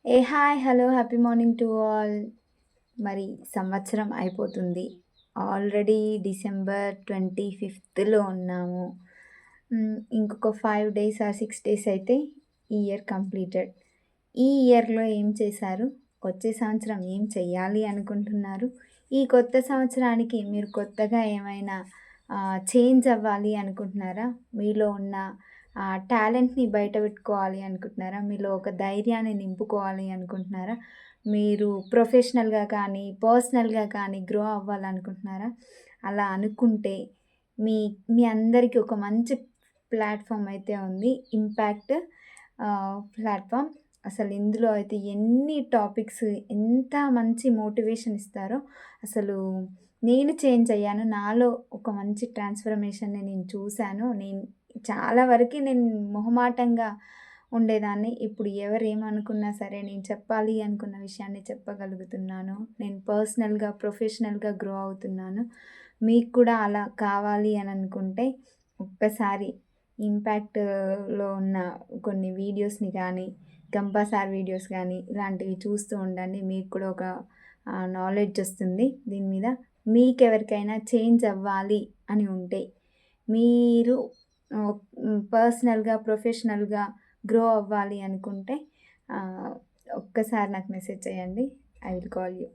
Hi! Hello! Happy morning to all. మరి సంవత్సరం అయిపోతుంది. ఆల్రెడీ డిసెంబర్ 25థ్‌లో ఉన్నాము. ఇంకొక 5 డేస్ ఆర్ 6 డేస్ అయితే ఈ ఇయర్ కంప్లీటెడ్. ఈ ఇయర్‌లో ఏం చేశారు? వచ్చే సంవత్సరం ఏం చెయ్యాలి అనుకుంటున్నారు? ఈ కొత్త సంవత్సరానికి మీరు కొత్తగా ఏమైనా చేంజ్ అవ్వాలి అనుకుంటున్నారా? మీలో ఉన్న టాలెంట్‌ని బయట పెట్టుకోవాలి అనుకుంటున్నారా? మీలో ఒక ధైర్యాన్ని నింపుకోవాలి అనుకుంటున్నారా? మీరు ప్రొఫెషనల్‌గా కానీ, పర్సనల్‌గా కానీ గ్రో అవ్వాలనుకుంటున్నారా? అలా అనుకుంటే మీ మీ అందరికీ ఒక మంచి ప్లాట్‌ఫార్మ్ అయితే ఉంది. Impact platform. అసలు ఇందులో అయితే ఎన్ని టాపిక్స్ ఎంత మంచి మోటివేషన్ ఇస్తారో అసలు నేను చేంజ్ అయ్యాను. నాలో ఒక మంచి ట్రాన్స్‌ఫర్మేషన్‌ని నేను చూసాను. చాలా వరకి నేను మొహమాటంగా ఉండేదాన్ని. ఇప్పుడు ఎవరేమనుకున్నా సరే నేను చెప్పాలి అనుకున్న విషయాన్ని చెప్పగలుగుతున్నాను. నేను పర్సనల్‌గా, ప్రొఫెషనల్‌గా గ్రో అవుతున్నాను. మీకు కూడా అలా కావాలి అని అనుకుంటే ఒక్కసారి ఇంపాక్ట్‌లో ఉన్న కొన్ని వీడియోస్‌ని కానీ, గంపా సార్ వీడియోస్ గానీ ఇలాంటివి చూస్తూ ఉండండి. మీకు కూడా ఒక నాలెడ్జ్ వస్తుంది దీని మీద. మీకెవరికైనా చేంజ్ అవ్వాలి అని ఉంటే మీరు పర్సనల్‌గా, ప్రొఫెషనల్‌గా గ్రో అవ్వాలి అనుకుంటే ఒక్కసారి నాకు మెసేజ్ చేయండి. I will call you.